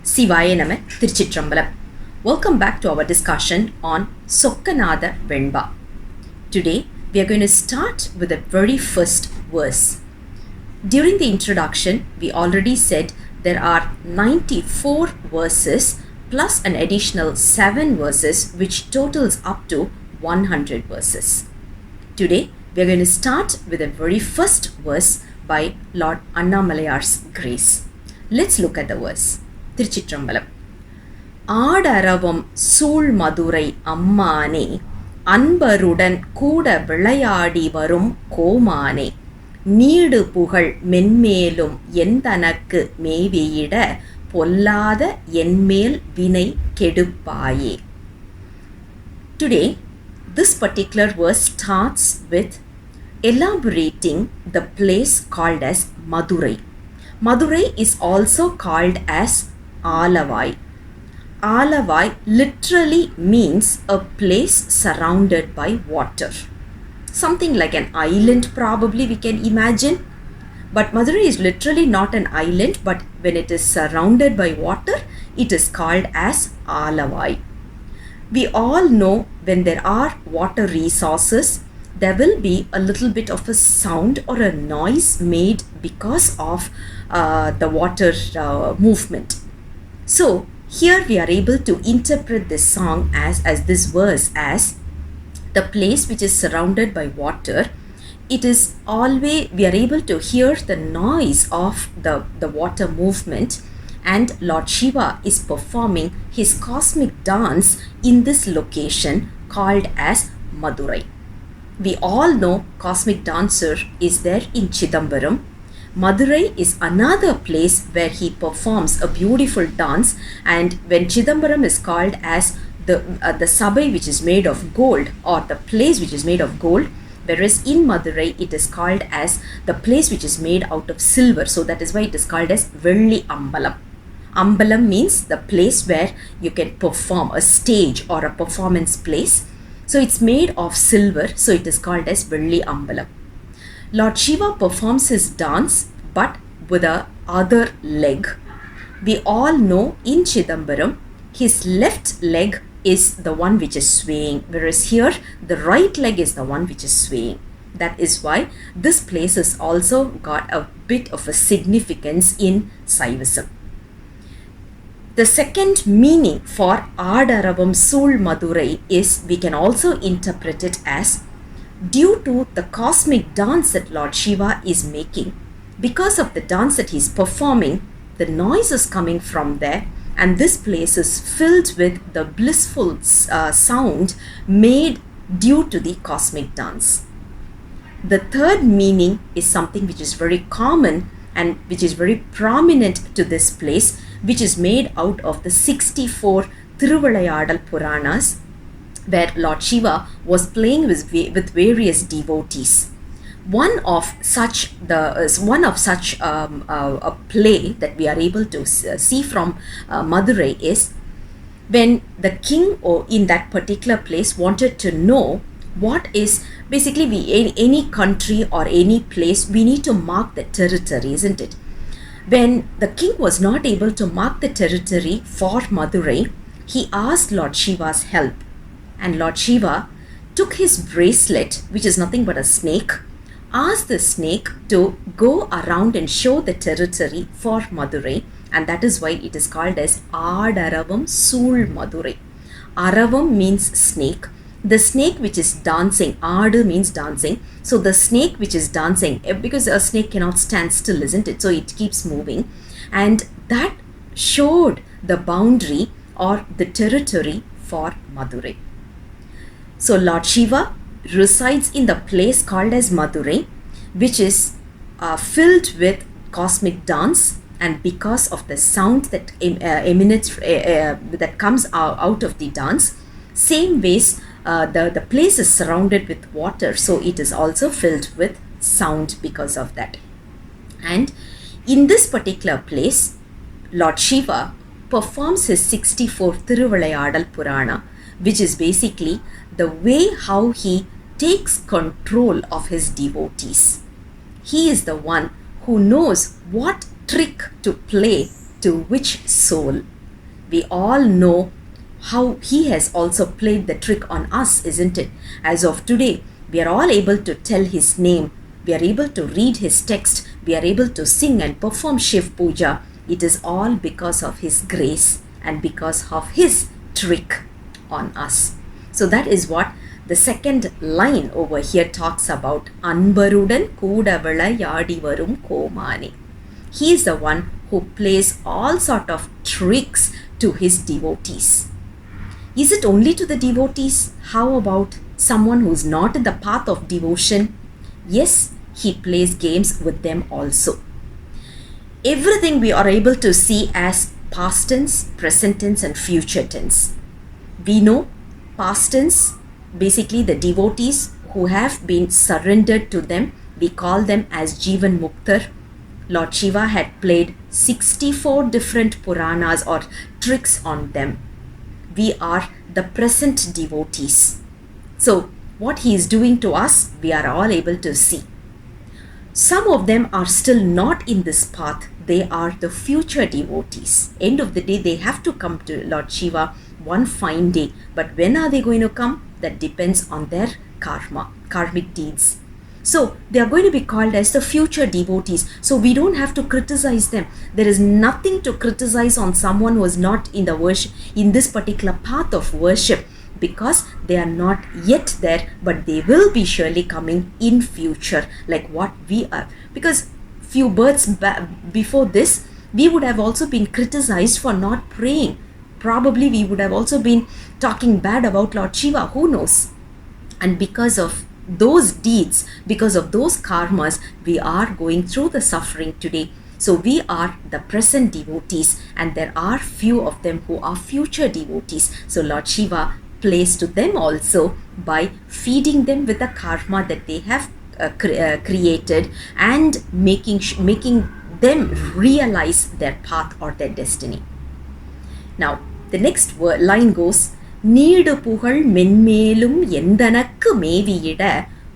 Sivaya Nama Tiruchitrambalam. Welcome back to our discussion on Sokkanatha Venba. Today we are going to start with the very first verse. During the introduction, we already said there are 94 verses plus an additional 7 verses which totals up to 100 verses. Today we are going to start with the very first verse by Lord Annamalayar's grace. Let's look at the verse. Tiruchitrambalam. Aadaravam sool madurai ammane அன்பருடன் கூட விளையாடி வரும் கோமானே need புகழ் மென்மேலும் எந்தனக்கு மேவியிட பொல்லாத என்மேல் வினை கெடுப்பாயே. Today, this particular verse starts with elaborating the place called as Madurai. Madurai is also called as Alavai. Alavai literally means a place surrounded by water. Something like an island probably we can imagine. But Madurai is literally not an island, but when it is surrounded by water, it is called as Alavai. We all know when there are water resources, there will be a little bit of a sound or a noise made because of the water movement. So here we are able to interpret this song as this verse as the place which is surrounded by water. It is always, we are able to hear the noise of the water movement, and Lord Siva is performing his cosmic dance in this location called as Madurai. We all know cosmic dancer is there in Chidambaram. Madurai is another place where he performs a beautiful dance, and when Chidambaram is called as the sabai which is made of gold, or the place which is made of gold, whereas in Madurai it is called as the place which is made out of silver. So that is why it is called as Velli Ambalam. Ambalam means the place where you can perform, a stage or a performance place. So it's made of silver, so it is called as Velli Ambalam. Lord Siva performs his dance but with a other leg. We all know in Chidambaram, his left leg is the one which is swaying, whereas here the right leg is the one which is swaying. That is why this place has also got a bit of a significance in Saivism. The second meaning for Aadaravam sool madurai is, we can also interpret it as, due to the cosmic dance that Lord Siva is making, because of the dance that he is performing, the noise is coming from there, and this place is filled with the blissful sound made due to the cosmic dance. The third meaning is something which is very common and which is very prominent to this place, which is made out of the 64 Thiruvilayadal Puranas, where Lord Siva was playing with various devotees. One of such a play that we are able to see from Madurai is when the king or in that particular place wanted to know what is basically any country or any place, we need to mark the territory, isn't it? When the king was not able to mark the territory for Madurai, he asked Lord Siva's help. And Lord Siva took his bracelet, which is nothing but a snake, asked the snake to go around and show the territory for Madurai, and that is why it is called as Aadaravam sool madurai. Aravam means snake. The snake which is dancing, Aadu means dancing. So the snake which is dancing, because a snake cannot stand still, isn't it? So it keeps moving, and that showed the boundary or the territory for Madurai. So Lord Siva resides in the place called as Madurai, which is filled with cosmic dance, and because of the sound that emanates, that comes out of the dance, same ways the place is surrounded with water, so it is also filled with sound because of that. And in this particular place, Lord Siva performs his 64 Thiruvilayadal Purana, which is basically the way how he takes control of his devotees. He is the one who knows what trick to play to which soul. We all know how he has also played the trick on us, isn't it? As of today, we are all able to tell his name. We are able to read his text. We are able to sing and perform Shiv Puja. It is all because of his grace and because of his trick on us. So that is what the second line over here talks about. Anbarudan Kuda Vilayadi Varum Komani. He is the one who plays all sort of tricks to his devotees. Is it only to the devotees? How about someone who is not in the path of devotion? Yes, he plays games with them also. Everything we are able to see as past tense, present tense and future tense. We know past tense, basically the devotees who have been surrendered to them, we call them as Jivan Muktar. Lord Shiva had played 64 different Puranas or tricks on them. We are the present devotees. So what he is doing to us, we are all able to see. Some of them are still not in this path. They are the future devotees. End of the day, they have to come to Lord Shiva one fine day. But when are they going to come? That depends on their karma, karmic deeds. So they are going to be called as the future devotees. So we don't have to criticize them. There is nothing to criticize on someone who is not in the worship, in this particular path of worship, because they are not yet there, but they will be surely coming in future, like what we are. Because few births before this, we would have also been criticized for not praying. Probably we would have also been talking bad about Lord Shiva, who knows? And because of those deeds, because of those karmas, we are going through the suffering today. So we are the present devotees, and there are few of them who are future devotees. So Lord Shiva plays to them also by feeding them with the karma that they have created and making them realize their path or their destiny. Now the next line goes, need புகழ் மென்மேலும் எந்தனக்கு மேவியிட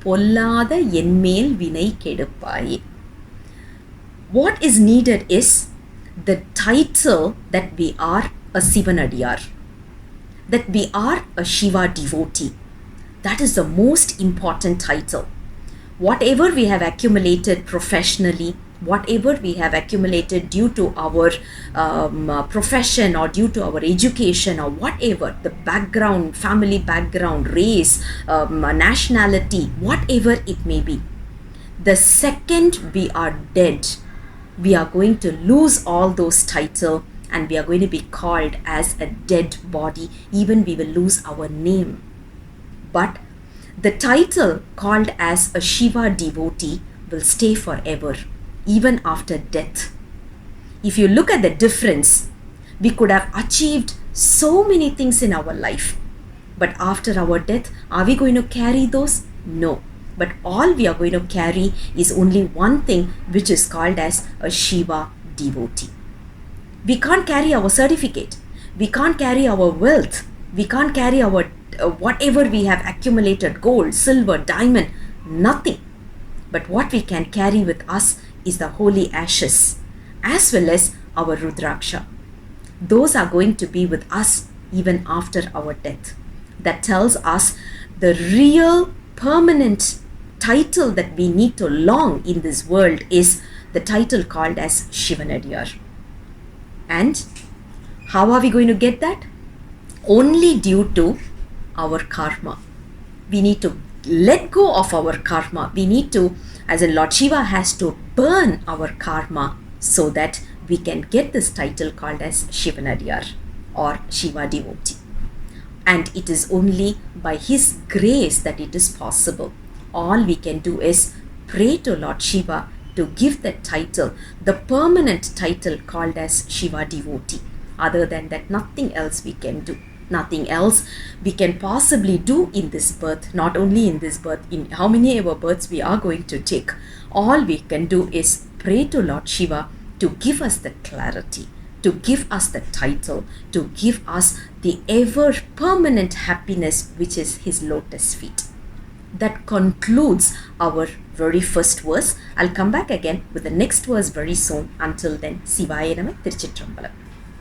பொல்லாத என்மேல் வினை கெடுப்பாயே. What is needed is the title that we are a Sivanadiyar, that we are a Shiva devotee. That is the most important title. Whatever we have accumulated professionally, whatever we have accumulated due to our profession or due to our education or whatever, the background, family background, race, nationality, whatever it may be, the second we are dead, we are going to lose all those titles and we are going to be called as a dead body. Even we will lose our name. But the title called as a Shiva devotee will stay forever, even after death. If you look at the difference, we could have achieved so many things in our life. But after our death, are we going to carry those? No. But all we are going to carry is only one thing, which is called as a Shiva devotee. We can't carry our certificate. We can't carry our wealth. We can't carry our whatever we have accumulated, gold, silver, diamond, nothing. But what we can carry with us is the holy ashes, as well as our Rudraksha. Those are going to be with us even after our death. That tells us the real permanent title that we need to long in this world is the title called as Shivanadiyar. And how are we going to get that? Only due to our karma. We need to let go of our karma. We need to, as in Lord Shiva has to burn our karma so that we can get this title called as Shivanadiyar or Shiva devotee. And it is only by his grace that it is possible. All we can do is pray to Lord Shiva to give that title, the permanent title called as Shiva devotee. Other than that, nothing else we can do. Nothing else we can possibly do in this birth, not only in this birth, in how many ever births we are going to take. All we can do is pray to Lord Shiva to give us the clarity, to give us the title, to give us the ever permanent happiness which is his lotus feet. That concludes our very first verse. I'll come back again with the next verse very soon. Until then, Sivaya Nama, Tiruchitrambalam.